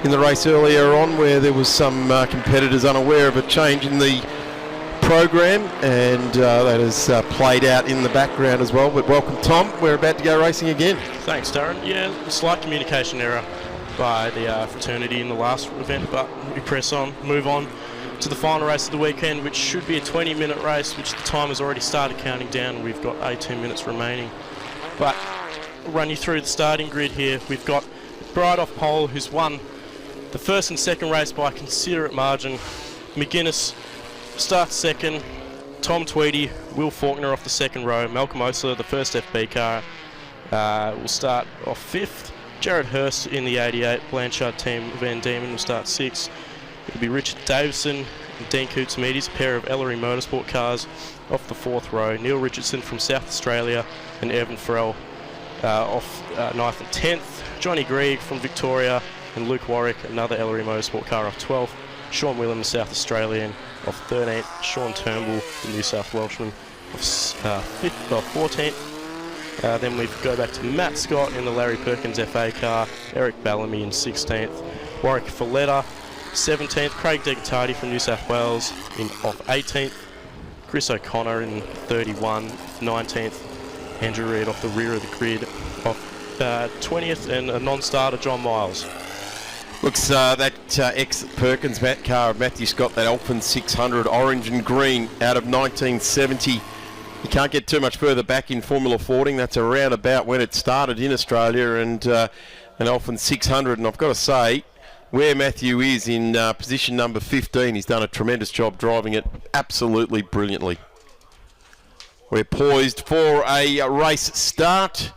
in the race earlier on where there was some competitors unaware of a change in the program, and that has played out in the background as well. But welcome, Tom. We're about to go racing again. Thanks, Darren. Yeah, slight communication error by the fraternity in the last event, but we press on, move on. to the final race of the weekend, which should be a 20-minute race, which the time has already started counting down. We've got 18 minutes remaining. But I'll run you through the starting grid here. We've got McBride off pole, who's won the first and second race by a considerate margin. McGuinness starts second. Tom Tweedy, Will Faulkner off the second row. Malcolm Osler, the first FB car, will start off fifth. Jared Hurst in the 88 Blanchard team, Van Diemen, will start sixth. It'll be Richard Davison and Dean Koutsamides, a pair of Ellery Motorsport cars, off the fourth row. Neil Richardson from South Australia and Evan Farrell off 9th and 10th. Johnny Grieg from Victoria and Luke Warwick, another Ellery Motorsport car, off 12th. Sean Williams, South Australian, off 13th. Sean Turnbull, the New South Welshman, off 14th. Then we go back to Matt Scott in the Larry Perkins FA car, Eric Bellamy in 16th, Warwick Folletta 17th, Craig Degatardi from New South Wales off 18th, Chris O'Connor in 31, 19th, Andrew Reid off the rear of the grid off 20th, and a non-starter, John Miles. Looks that ex-Perkins Matt car of Matthew Scott, that Alpine 600 orange and green out of 1970. You can't get too much further back in Formula Fording. That's around about when it started in Australia, and an Alpine 600. And I've got to say, where Matthew is in position number 15, he's done a tremendous job driving it absolutely brilliantly. We're poised for a race start,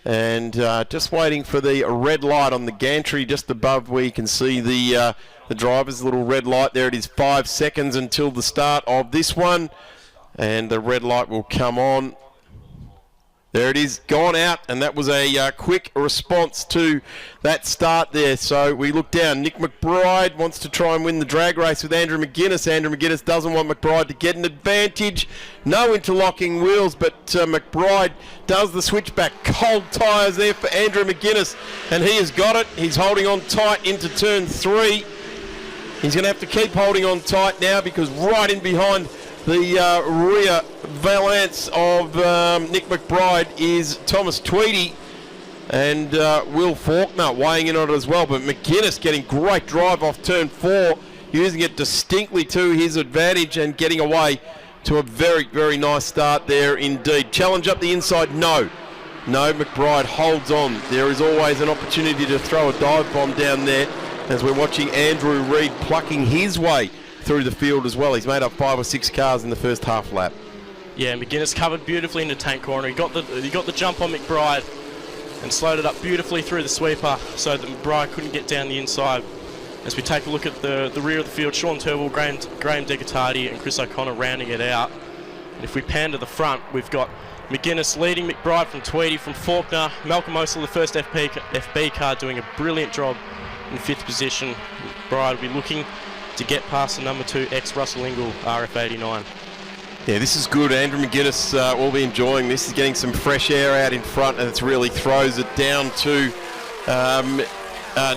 and just waiting for the red light on the gantry just above where you can see the driver's little red light. There it is, 5 seconds until the start of this one, and the red light will come on. There it is, gone out, and that was a quick response to that start there. So we look down. Nick McBride wants to try and win the drag race with Andrew McGuinness. Andrew McGuinness doesn't want McBride to get an advantage. No interlocking wheels, but McBride does the switchback. Cold tyres there for Andrew McGuinness, and he has got it. He's holding on tight into turn 3. He's going to have to keep holding on tight now, because right in behind the rear valance of Nick McBride is Thomas Tweedy and Will Faulkner weighing in on it as well. But McGuinness getting great drive off turn 4, using it distinctly to his advantage and getting away to a very, very nice start there indeed. Challenge up the inside, no. No, McBride holds on. There is always an opportunity to throw a dive bomb down there, as we're watching Andrew Reid plucking his way through the field as well. He's made up 5 or 6 cars in the first half lap. Yeah, McGuinness covered beautifully into tank corner. He got the jump on McBride and slowed it up beautifully through the sweeper so that McBride couldn't get down the inside. As we take a look at the rear of the field, Sean Turnbull, Graham Degatardi and Chris O'Connor rounding it out. And if we pan to the front, we've got McGuinness leading McBride from Tweedy, from Faulkner. Malcolm Osler, the first FB car, doing a brilliant job in 5th position. McBride will be looking to get past the number 2 ex-Russell Ingall RF89. Yeah, this is good. Andrew McGuinness will be enjoying this. He's getting some fresh air out in front, and it really throws it down to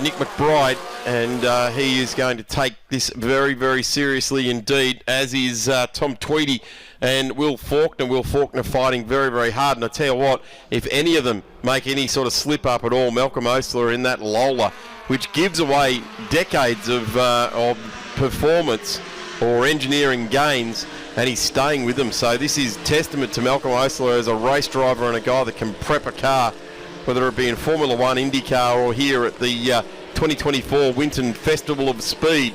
Nick McBride, and he is going to take this very, very seriously indeed, as is Tom Tweedy and Will Faulkner. Will Faulkner fighting very, very hard, and I tell you what, if any of them make any sort of slip up at all, Malcolm Osler in that Lola, which gives away decades of performance or engineering gains, and he's staying with them. So this is testament to Malcolm Osler as a race driver and a guy that can prep a car, whether it be in Formula 1, IndyCar, or here at the 2024 Winton Festival of Speed.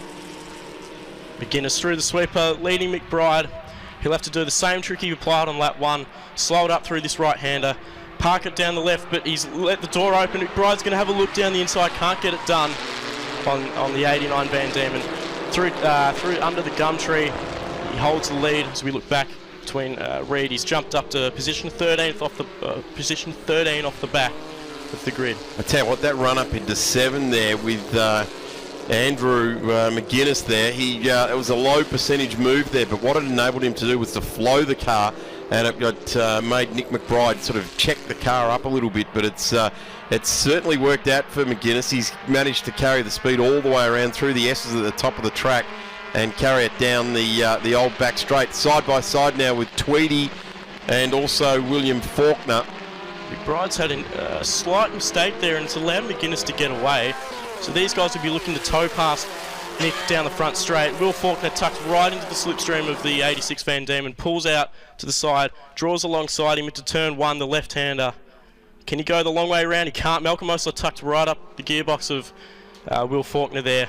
McGuinness through the sweeper, leading McBride. He'll have to do the same trick he applied on lap 1, slow it up through this right-hander, park it down the left, but he's let the door open. McBride's going to have a look down the inside, can't get it done on the 89 Van Diemen. Through under the gum tree, he holds the lead as we look back between Reid. He's jumped up to position 13th off the position 13 off the back of the grid. I tell you what, that run up into 7 there with Andrew McGuinness there, it was a low percentage move there, but what it enabled him to do was to flow the car, and it got made Nick McBride sort of check the car up a little bit, but it's certainly worked out for McGuinness. He's managed to carry the speed all the way around through the S's at the top of the track and carry it down the old back straight. Side by side now with Tweedy and also William Faulkner. McBride's had a slight mistake there, and it's allowed McGuinness to get away. So these guys will be looking to tow past Nick down the front straight. Will Faulkner tucked right into the slipstream of the 86 Van Diemen, pulls out to the side, draws alongside him into turn one, the left-hander. Can he go the long way around? He can't. Malcolm Osler tucked right up the gearbox of Will Faulkner there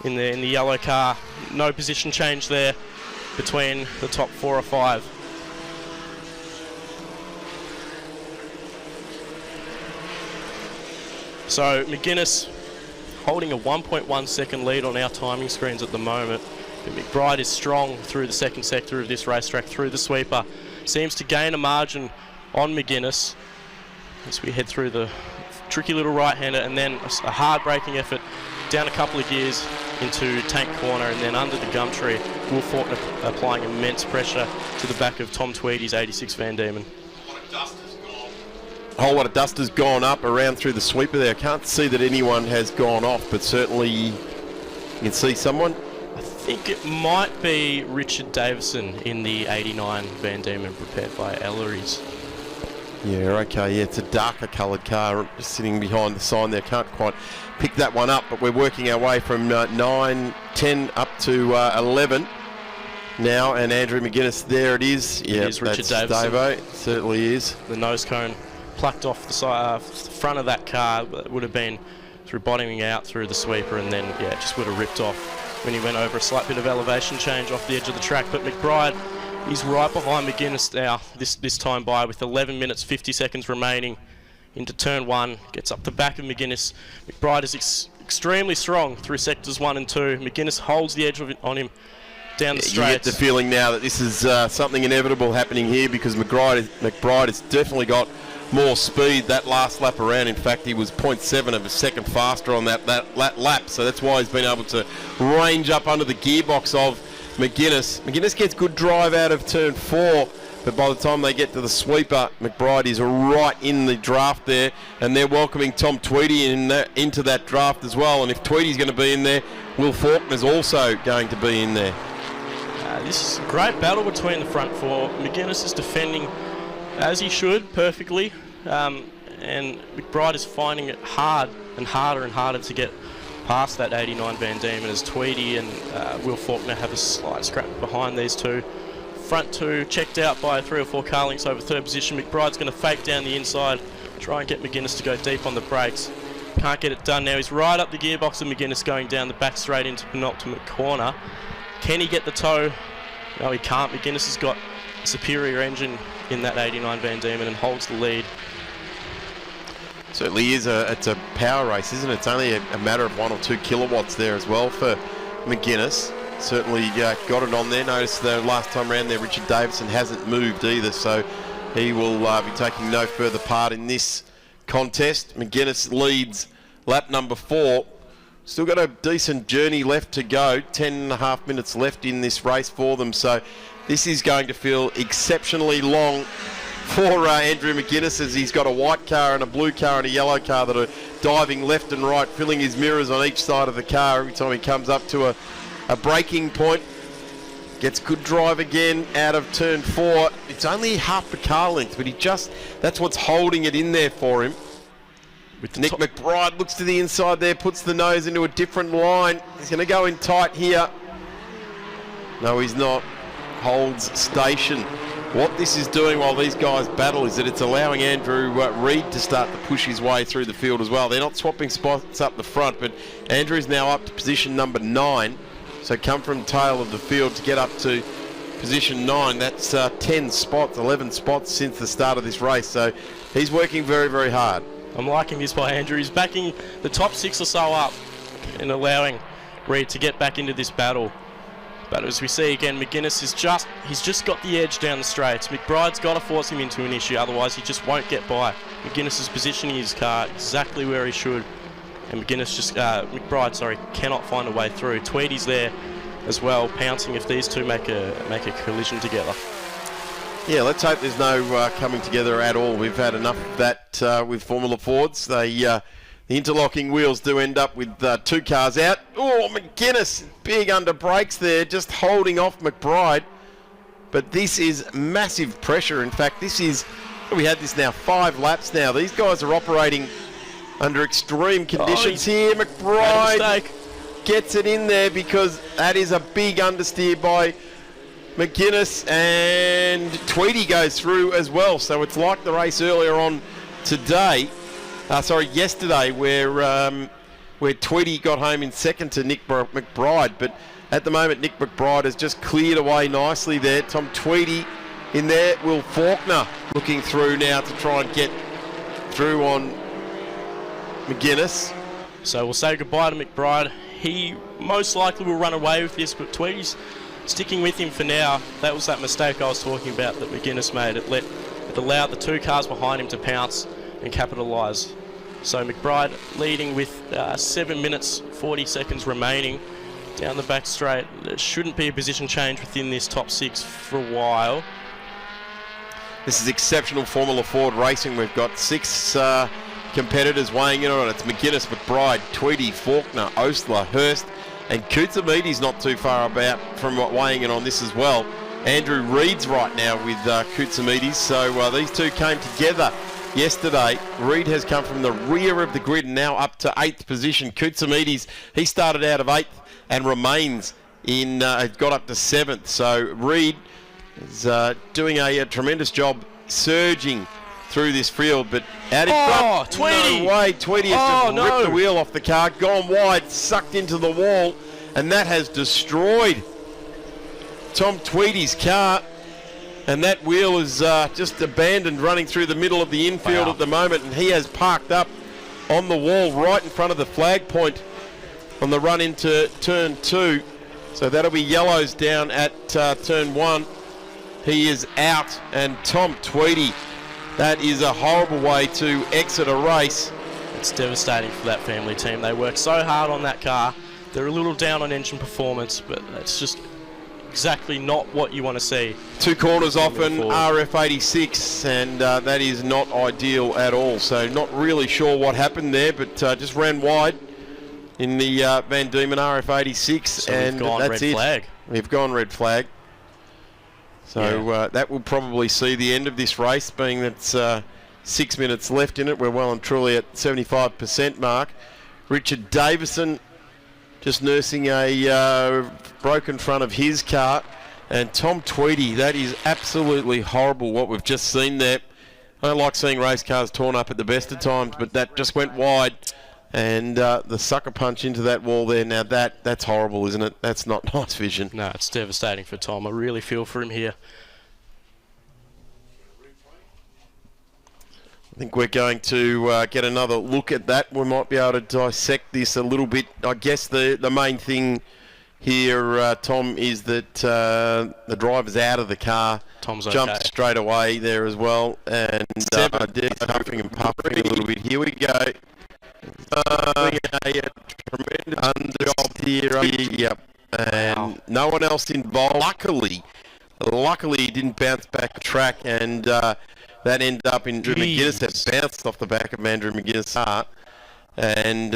in the yellow car. No position change there between the top 4 or 5. So McGuinness holding a 1.1 second lead on our timing screens at the moment. But McBride is strong through the second sector of this racetrack, through the sweeper. Seems to gain a margin on McGuinness as we head through the tricky little right-hander, and then a hard-braking effort down a couple of gears into Tank Corner, and then under the Gumtree, Will Faulkner applying immense pressure to the back of Tom Tweedy's 86 Van Diemen. A whole lot of dust has gone up around through the sweeper there. I can't see that anyone has gone off, but certainly you can see someone. I think it might be Richard Davison in the 89 Van Diemen prepared by Ellery's. Yeah, okay, yeah, it's a darker coloured car sitting behind the sign there. Can't quite pick that one up, but we're working our way from 9, 10 up to 11 now, and Andrew McGuinness, there it is. Yeah, it is Richard Davison. Davo, it certainly is. The nose cone plucked off the side, front of that car. It would have been through bottoming out through the sweeper, and then, yeah, it just would have ripped off when he went over a slight bit of elevation change off the edge of the track. But McBride is right behind McGuinness now, this time by, with 11 minutes 50 seconds remaining into turn one. Gets up the back of McGuinness. McBride is extremely strong through sectors 1 and 2. McGuinness holds the edge on him down the straight. You get the feeling now that this is something inevitable happening here, because McBride has definitely got more speed that last lap around. In fact, he was 0.7 of a second faster on that lap, so that's why he's been able to range up under the gearbox of McGuinness. McGuinness gets good drive out of turn 4, but by the time they get to the sweeper, McBride is right in the draft there, and they're welcoming Tom Tweedy into that draft as well. And if Tweedy's going to be in there, Will Faulkner's also going to be in there. This is a great battle between the front four. McGuinness is defending as he should, perfectly, and McBride is finding it hard and harder to get past that 89 Van Diemen, as Tweedy and Will Faulkner have a slight scrap behind these two. Front two checked out by 3 or 4 car lengths over third position. McBride's going to fake down the inside, try and get McGuinness to go deep on the brakes. Can't get it done now. He's right up the gearbox of McGuinness, going down the back straight into penultimate corner. Can he get the toe? No, he can't. McGuinness has got a superior engine in that 89 Van Diemen and holds the lead. Certainly is it's a power race, isn't it? It's only a matter of 1 or 2 kilowatts there as well for McGuinness. Certainly got it on there. Notice the last time around there, Richard Davison hasn't moved either, so he will be taking no further part in this contest. McGuinness leads lap number 4. Still got a decent journey left to go. 10.5 minutes left in this race for them, so this is going to feel exceptionally long for Andrew McGuinness, as he's got a white car and a blue car and a yellow car that are diving left and right, filling his mirrors on each side of the car every time he comes up to a braking point. Gets good drive again out of turn 4. It's only half the car length, but that's what's holding it in there for him. Nick McBride looks to the inside there, puts the nose into a different line. He's going to go in tight here. No, he's not. Holds station. What this is doing while these guys battle is that it's allowing Andrew Reid to start to push his way through the field as well. They're not swapping spots up the front, but Andrew's now up to position number 9. So come from tail of the field to get up to position 9. That's 10 spots, 11 spots since the start of this race. So he's working very, very hard. I'm liking this by Andrew. He's backing the top 6 or so up and allowing Reid to get back into this battle. But as we see again, McGuinness he's just got the edge down the straights. McBride's got to force him into an issue, otherwise he just won't get by. McGuinness is positioning his car exactly where he should, and McBride cannot find a way through. Tweedy's there as well, pouncing if these two make a collision together. Yeah, let's hope there's no coming together at all. We've had enough of that with Formula Fords. The interlocking wheels do end up with 2 cars out. Oh, McGuinness, big under brakes there, just holding off McBride. But this is massive pressure. In fact, we had this now 5 laps now. These guys are operating under extreme conditions here. McBride gets it in there because that is a big understeer by McGuinness, and Tweedy goes through as well. So it's like the race earlier on yesterday, where Tweedy got home in second to Nick McBride. But at the moment, Nick McBride has just cleared away nicely there. Tom Tweedy in there. Will Faulkner looking through now to try and get through on McGuinness. So we'll say goodbye to McBride. He most likely will run away with this, but Tweedy's sticking with him for now. That was that mistake I was talking about that McGuinness made. It allowed the two cars behind him to pounce and capitalise. So McBride leading with 7 minutes 40 seconds remaining down the back straight. There shouldn't be a position change within this top six for a while. This is exceptional Formula Ford racing. We've got 6 competitors weighing in on it. It's McGuinness, McBride, Tweedy, Faulkner, Osler, Hurst, and Kutsumides not too far about from weighing in on this as well. Andrew Reid's right now with Kutsumides. So these two came together yesterday. Reid has come from the rear of the grid and now up to 8th position. Kutsumides, he started out of 8th and remains in, got up to 7th. So Reid is doing a tremendous job surging through this field, but out in front. Tweedy! No way, Tweedy has just ripped the wheel off the car, gone wide, sucked into the wall, and that has destroyed Tom Tweedy's car. And that wheel is just abandoned, running through the middle of the infield at the moment, and he has parked up on the wall right in front of the flag point on the run into turn 2. So that'll be yellows down at turn 1. He is out, and Tom Tweedy, that is a horrible way to exit a race. It's devastating for that family team. They worked so hard on that car. They're a little down on engine performance, but that's just exactly not what you want to see. 2 corners off an RF86, and that is not ideal at all. So not really sure what happened there, but just ran wide in the Van Diemen RF86, so and that's it. Flag. We've gone red flag. So that will probably see the end of this race, being that 6 minutes left in it. We're well and truly at 75% mark. Richard Davison just nursing a broken front of his car. And Tom Tweedy, that is absolutely horrible what we've just seen there. I don't like seeing race cars torn up at the best of times, but that just went wide. And the sucker punch into that wall there, now that's horrible, isn't it? That's not nice vision. No, it's devastating for Tom. I really feel for him here. I think we're going to get another look at that. We might be able to dissect this a little bit. I guess the main thing here, Tom, is that the driver's out of the car. Tom's jumped straight away there as well. And huffing and puffing a little bit. Here we go. A tremendous job here. Yep. And no one else involved. Luckily, he didn't bounce back the track, and that ended up in Andrew McGuinness that bounced off the back of Andrew McGuinness' heart. And,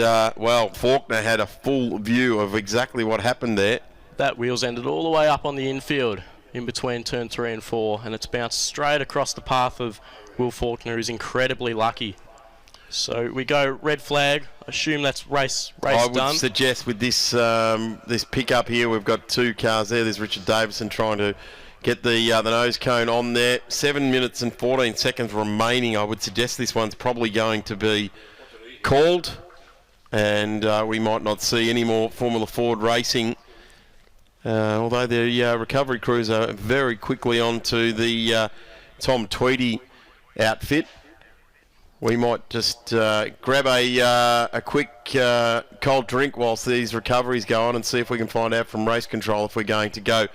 Faulkner had a full view of exactly what happened there. That wheel's ended all the way up on the infield in between turn 3 and 4, and it's bounced straight across the path of Will Faulkner, who's incredibly lucky. So we go red flag. Assume that's race I done. would suggest with this this pickup here, we've got 2 cars there. There's Richard Davison trying to get the nose cone on there. 7 minutes and 14 seconds remaining. I would suggest this one's probably going to be called, and we might not see any more Formula Ford racing. Although the recovery crews are very quickly onto the Tom Tweedy outfit. We might just grab a quick cold drink whilst these recoveries go on and see if we can find out from race control if we're going to go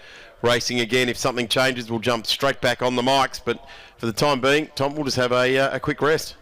racing again. If something changes, we'll jump straight back on the mics. But for the time being, Tom, we'll just have a quick rest.